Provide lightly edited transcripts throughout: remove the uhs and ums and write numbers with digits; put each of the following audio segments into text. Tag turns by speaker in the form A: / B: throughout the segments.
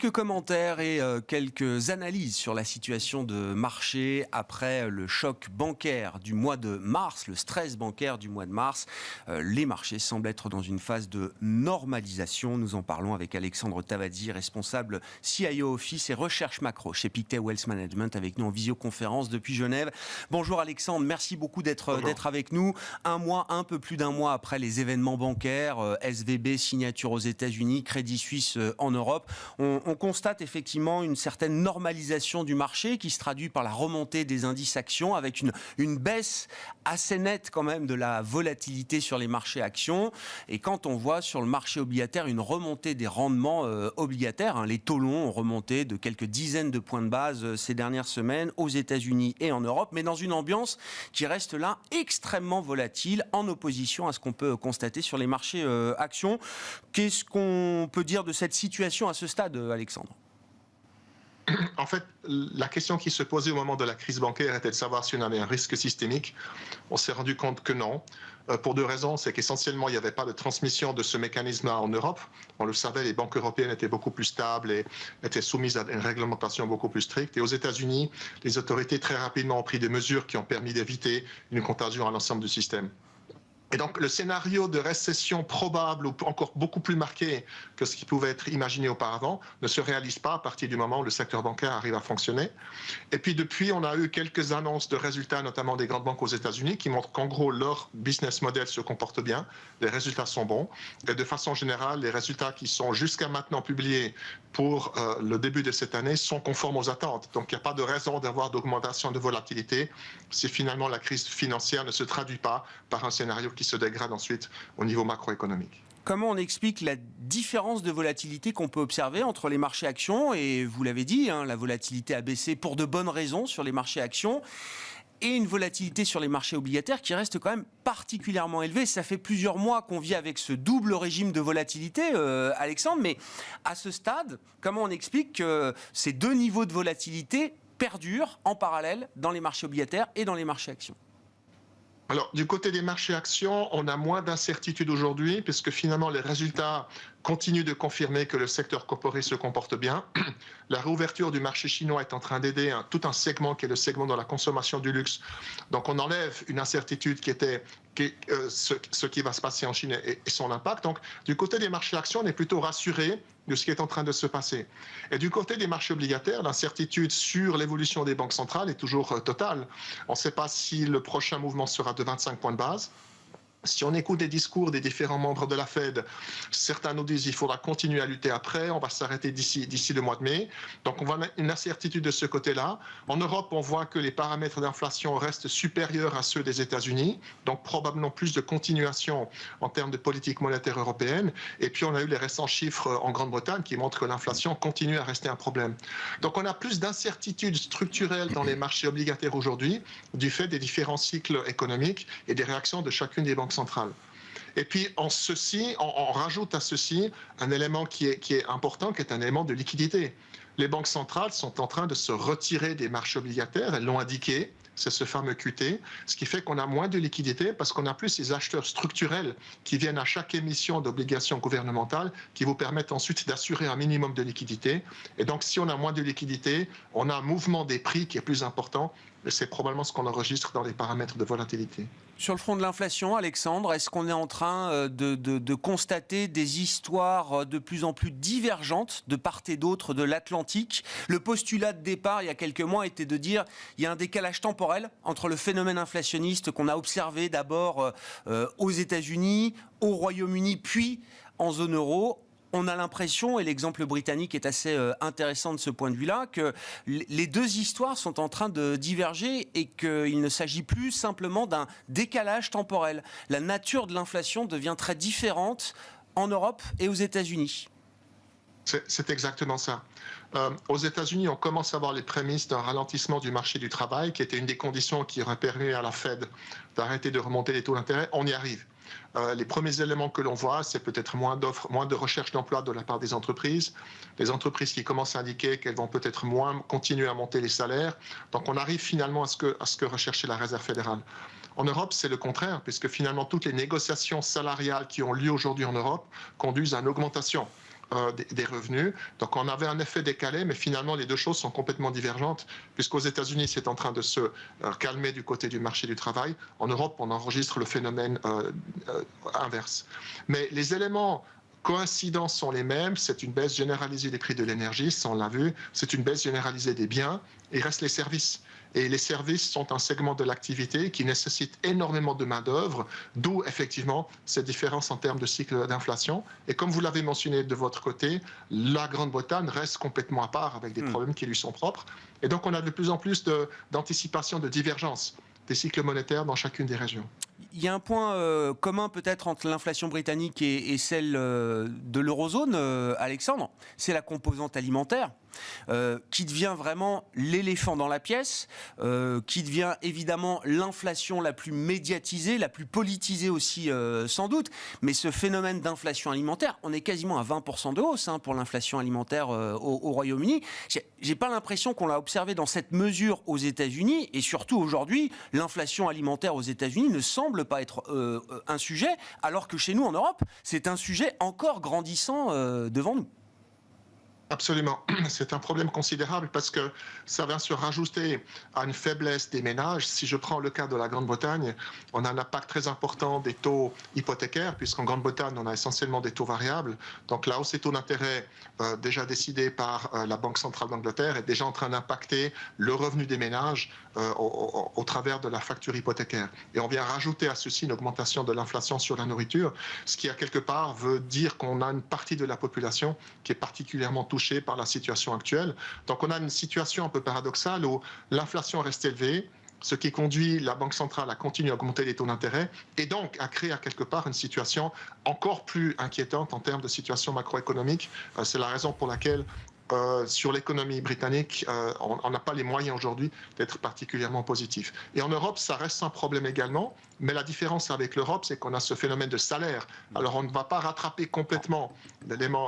A: Quelques commentaires et quelques analyses sur la situation de marché après le choc bancaire du mois de mars, le stress bancaire du mois de mars. Les marchés semblent être dans une phase de normalisation. Nous en parlons avec Alexandre Tavazzi, responsable CIO Office et recherche macro chez Pictet Wealth Management, avec nous en visioconférence depuis Genève. Bonjour Alexandre, merci beaucoup d'être avec nous. Un peu plus d'un mois après les événements bancaires, SVB, signature aux États-Unis, Crédit Suisse en Europe. On constate effectivement une certaine normalisation du marché qui se traduit par la remontée des indices actions avec une baisse assez nette quand même de la volatilité sur les marchés actions. Et quand on voit sur le marché obligataire une remontée des rendements obligataires, les taux longs ont remonté de quelques dizaines de points de base ces dernières semaines aux États-Unis et en Europe, mais dans une ambiance qui reste là extrêmement volatile en opposition à ce qu'on peut constater sur les marchés actions. Qu'est-ce qu'on peut dire de cette situation à ce stade, Alexandre ?
B: En fait, la question qui se posait au moment de la crise bancaire était de savoir si on avait un risque systémique. On s'est rendu compte que non. Pour deux raisons. C'est qu'essentiellement, il n'y avait pas de transmission de ce mécanisme-là en Europe. On le savait, les banques européennes étaient beaucoup plus stables et étaient soumises à une réglementation beaucoup plus stricte. Et aux États-Unis, les autorités très rapidement ont pris des mesures qui ont permis d'éviter une contagion à l'ensemble du système. Et donc, le scénario de récession probable ou encore beaucoup plus marqué que ce qui pouvait être imaginé auparavant ne se réalise pas à partir du moment où le secteur bancaire arrive à fonctionner. Et puis, depuis, on a eu quelques annonces de résultats, notamment des grandes banques aux États-Unis, qui montrent qu'en gros, leur business model se comporte bien, les résultats sont bons. Et de façon générale, les résultats qui sont jusqu'à maintenant publiés pour le début de cette année sont conformes aux attentes. Donc, il n'y a pas de raison d'avoir d'augmentation de volatilité si finalement la crise financière ne se traduit pas par un scénario qui se dégrade ensuite au niveau macroéconomique.
A: Comment on explique la différence de volatilité qu'on peut observer entre les marchés actions, et vous l'avez dit, la volatilité a baissé pour de bonnes raisons sur les marchés actions, et une volatilité sur les marchés obligataires qui reste quand même particulièrement élevée. Ça fait plusieurs mois qu'on vit avec ce double régime de volatilité, Alexandre, mais à ce stade, comment on explique que ces deux niveaux de volatilité perdurent en parallèle dans les marchés obligataires et dans les marchés actions ?
B: Alors, du côté des marchés actions, on a moins d'incertitude aujourd'hui, puisque finalement, les résultats continuent de confirmer que le secteur corporate se comporte bien. La réouverture du marché chinois est en train d'aider tout un segment qui est le segment de la consommation du luxe. Donc, on enlève une incertitude qui était ce qui va se passer en Chine et son impact. Donc, du côté des marchés actions, on est plutôt rassuré de ce qui est en train de se passer. Et du côté des marchés obligataires, l'incertitude sur l'évolution des banques centrales est toujours totale. On ne sait pas si le prochain mouvement sera de 25 points de base. Si on écoute des discours des différents membres de la Fed, certains nous disent qu'il faudra continuer à lutter après, on va s'arrêter d'ici le mois de mai. Donc on voit une incertitude de ce côté-là. En Europe, on voit que les paramètres d'inflation restent supérieurs à ceux des États-Unis, donc probablement plus de continuation en termes de politique monétaire européenne. Et puis on a eu les récents chiffres en Grande-Bretagne qui montrent que l'inflation continue à rester un problème. Donc on a plus d'incertitudes structurelles dans les marchés obligataires aujourd'hui, du fait des différents cycles économiques et des réactions de chacune des banques centrale. Et puis, on rajoute à ceci un élément qui est important, qui est un élément de liquidité. Les banques centrales sont en train de se retirer des marchés obligataires, elles l'ont indiqué, c'est ce fameux QT, ce qui fait qu'on a moins de liquidité parce qu'on a plus ces acheteurs structurels qui viennent à chaque émission d'obligations gouvernementales qui vous permettent ensuite d'assurer un minimum de liquidité. Et donc, si on a moins de liquidité, on a un mouvement des prix qui est plus important. Et c'est probablement ce qu'on enregistre dans les paramètres de volatilité.
A: Sur le front de l'inflation, Alexandre, est-ce qu'on est en train de constater des histoires de plus en plus divergentes de part et d'autre de l'Atlantique ? Le postulat de départ, il y a quelques mois, était de dire qu'il y a un décalage temporel entre le phénomène inflationniste qu'on a observé d'abord aux États-Unis, au Royaume-Uni, puis en zone euro. On a l'impression, et l'exemple britannique est assez intéressant de ce point de vue-là, que les deux histoires sont en train de diverger et qu'il ne s'agit plus simplement d'un décalage temporel. La nature de l'inflation devient très différente en Europe et aux États-Unis.
B: C'est exactement ça. Aux États-Unis, on commence à voir les prémices d'un ralentissement du marché du travail, qui était une des conditions qui aurait permis à la Fed d'arrêter de remonter les taux d'intérêt. On y arrive. Les premiers éléments que l'on voit, c'est peut-être moins d'offres, moins de recherche d'emploi de la part des entreprises qui commencent à indiquer qu'elles vont peut-être moins continuer à monter les salaires. Donc on arrive finalement à ce que recherchait la Réserve fédérale. En Europe, c'est le contraire, puisque finalement toutes les négociations salariales qui ont lieu aujourd'hui en Europe conduisent à une augmentation des revenus. Donc on avait un effet décalé, mais finalement les deux choses sont complètement divergentes, puisqu'aux États-Unis c'est en train de se calmer du côté du marché du travail. En Europe, on enregistre le phénomène inverse. Mais les éléments coïncidents sont les mêmes. C'est une baisse généralisée des prix de l'énergie, ça on l'a vu. C'est une baisse généralisée des biens. Il reste les services. Et les services sont un segment de l'activité qui nécessite énormément de main-d'œuvre, d'où effectivement cette différence en termes de cycle d'inflation. Et comme vous l'avez mentionné de votre côté, la Grande-Bretagne reste complètement à part avec des problèmes qui lui sont propres. Et donc on a de plus en plus d'anticipation de divergence des cycles monétaires dans chacune des régions.
A: Il y a un point commun peut-être entre l'inflation britannique et celle de l'eurozone, Alexandre, c'est la composante alimentaire. Qui devient vraiment l'éléphant dans la pièce, qui devient évidemment l'inflation la plus médiatisée, la plus politisée aussi sans doute, mais ce phénomène d'inflation alimentaire, on est quasiment à 20% de hausse pour l'inflation alimentaire au Royaume-Uni. J'ai pas l'impression qu'on l'a observé dans cette mesure aux États-Unis, et surtout aujourd'hui, l'inflation alimentaire aux États-Unis ne semble pas être un sujet, alors que chez nous en Europe, c'est un sujet encore grandissant devant nous.
B: Absolument. C'est un problème considérable parce que ça vient se rajouter à une faiblesse des ménages. Si je prends le cas de la Grande-Bretagne, on a un impact très important des taux hypothécaires, puisqu'en Grande-Bretagne, on a essentiellement des taux variables. Donc la hausse des taux d'intérêt déjà décidée par la Banque centrale d'Angleterre est déjà en train d'impacter le revenu des ménages au travers de la facture hypothécaire. Et on vient rajouter à ceci une augmentation de l'inflation sur la nourriture, ce qui, à quelque part, veut dire qu'on a une partie de la population qui est particulièrement touchée par la situation actuelle. Donc on a une situation un peu paradoxale où l'inflation reste élevée, ce qui conduit la Banque centrale à continuer à augmenter les taux d'intérêt et donc à créer à quelque part une situation encore plus inquiétante en termes de situation macroéconomique. C'est la raison pour laquelle sur l'économie britannique, on n'a pas les moyens aujourd'hui d'être particulièrement positif. Et en Europe, ça reste un problème également, mais la différence avec l'Europe, c'est qu'on a ce phénomène de salaire. Alors on ne va pas rattraper complètement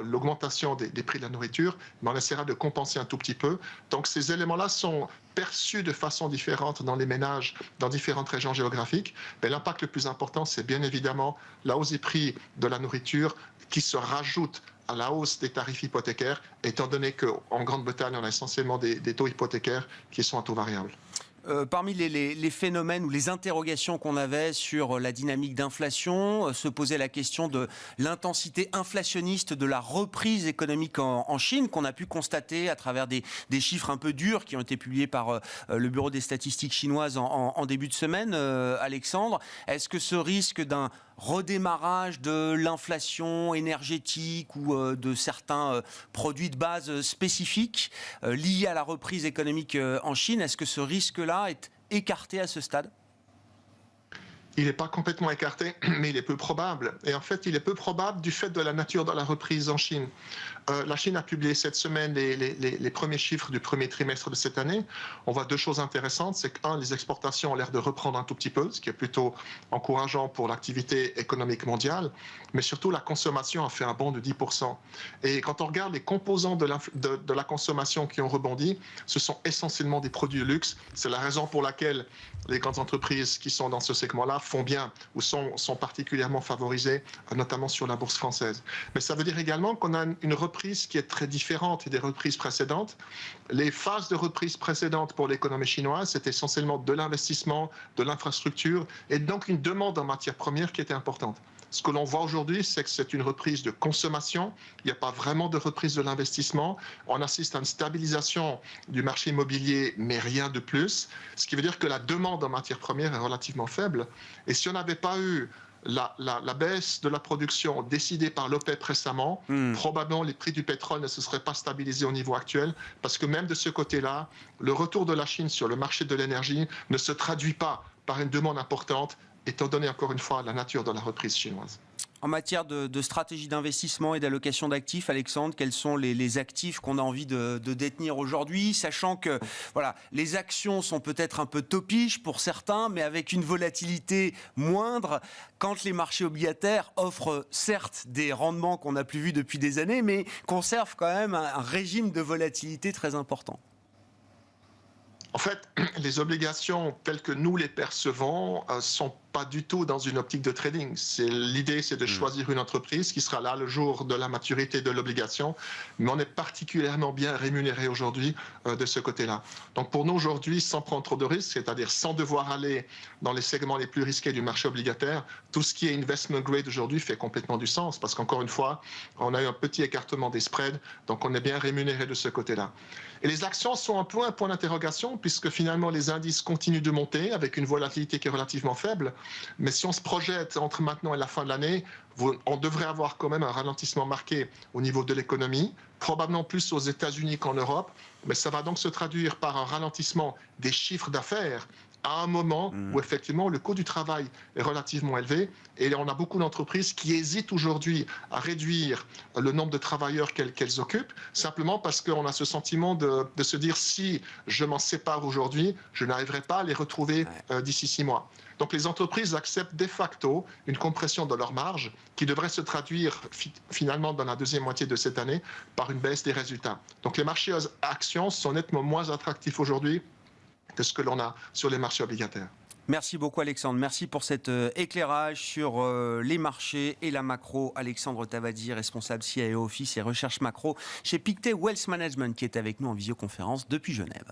B: l'augmentation des prix de la nourriture, mais on essaiera de compenser un tout petit peu. Donc ces éléments-là sont perçus de façon différente dans les ménages, dans différentes régions géographiques. Mais l'impact le plus important, c'est bien évidemment la hausse des prix de la nourriture qui se rajoute à la hausse des tarifs hypothécaires, étant donné qu'en Grande-Bretagne, on a essentiellement des taux hypothécaires qui sont à taux variable.
A: Parmi les phénomènes ou les interrogations qu'on avait sur la dynamique d'inflation, se posait la question de l'intensité inflationniste de la reprise économique en Chine, qu'on a pu constater à travers des chiffres un peu durs qui ont été publiés par le Bureau des statistiques chinoises en début de semaine. Alexandre, est-ce que ce risque d'un redémarrage de l'inflation énergétique ou de certains produits de base spécifiques liés à la reprise économique en Chine, est-ce que ce risque-là est écarté à ce stade ?
B: Il n'est pas complètement écarté, mais il est peu probable. Et en fait, il est peu probable du fait de la nature de la reprise en Chine. La Chine a publié cette semaine les premiers chiffres du premier trimestre de cette année. On voit deux choses intéressantes. C'est que, les exportations ont l'air de reprendre un tout petit peu, ce qui est plutôt encourageant pour l'activité économique mondiale. Mais surtout, la consommation a fait un bond de 10%. Et quand on regarde les composants de la consommation qui ont rebondi, ce sont essentiellement des produits de luxe. C'est la raison pour laquelle les grandes entreprises qui sont dans ce segment-là font bien ou sont particulièrement favorisées, notamment sur la bourse française. Mais ça veut dire également qu'on a une reprise qui est très différente des reprises précédentes. Les phases de reprise précédentes pour l'économie chinoise, c'était essentiellement de l'investissement, de l'infrastructure et donc une demande en matières premières qui était importante. Ce que l'on voit aujourd'hui, c'est que c'est une reprise de consommation. Il n'y a pas vraiment de reprise de l'investissement. On assiste à une stabilisation du marché immobilier, mais rien de plus. Ce qui veut dire que la demande en matières premières est relativement faible. Et si on n'avait pas eu la baisse de la production décidée par l'OPEP récemment, probablement les prix du pétrole ne se seraient pas stabilisés au niveau actuel, parce que même de ce côté-là, le retour de la Chine sur le marché de l'énergie ne se traduit pas par une demande importante, étant donné encore une fois la nature de la reprise chinoise.
A: En matière de stratégie d'investissement et d'allocation d'actifs, Alexandre, quels sont les actifs qu'on a envie de détenir aujourd'hui, sachant que voilà, les actions sont peut-être un peu topiches pour certains, mais avec une volatilité moindre, quand les marchés obligataires offrent certes des rendements qu'on n'a plus vus depuis des années, mais conservent quand même un régime de volatilité très important.
B: En fait, les obligations telles que nous les percevons sont pas du tout dans une optique de trading. L'idée, c'est de choisir une entreprise qui sera là le jour de la maturité de l'obligation, mais on est particulièrement bien rémunéré aujourd'hui de ce côté-là. Donc pour nous aujourd'hui, sans prendre trop de risques, c'est-à-dire sans devoir aller dans les segments les plus risqués du marché obligataire, tout ce qui est investment grade aujourd'hui fait complètement du sens, parce qu'encore une fois, on a eu un petit écartement des spreads, donc on est bien rémunéré de ce côté-là. Et les actions sont un peu un point d'interrogation, puisque finalement les indices continuent de monter avec une volatilité qui est relativement faible. Mais si on se projette entre maintenant et la fin de l'année, on devrait avoir quand même un ralentissement marqué au niveau de l'économie, probablement plus aux États-Unis qu'en Europe, mais ça va donc se traduire par un ralentissement des chiffres d'affaires à un moment où effectivement le coût du travail est relativement élevé et on a beaucoup d'entreprises qui hésitent aujourd'hui à réduire le nombre de travailleurs qu'elles occupent, simplement parce qu'on a ce sentiment de se dire si je m'en sépare aujourd'hui, je n'arriverai pas à les retrouver d'ici 6 mois. Donc les entreprises acceptent de facto une compression de leur marge qui devrait se traduire finalement dans la deuxième moitié de cette année par une baisse des résultats. Donc les marchés actions sont nettement moins attractifs aujourd'hui que ce que l'on a sur les marchés obligataires.
A: Merci beaucoup Alexandre, merci pour cet éclairage sur les marchés et la macro. Alexandre Tavadi, responsable CIO Office et recherche macro chez Pictet Wealth Management, qui est avec nous en visioconférence depuis Genève.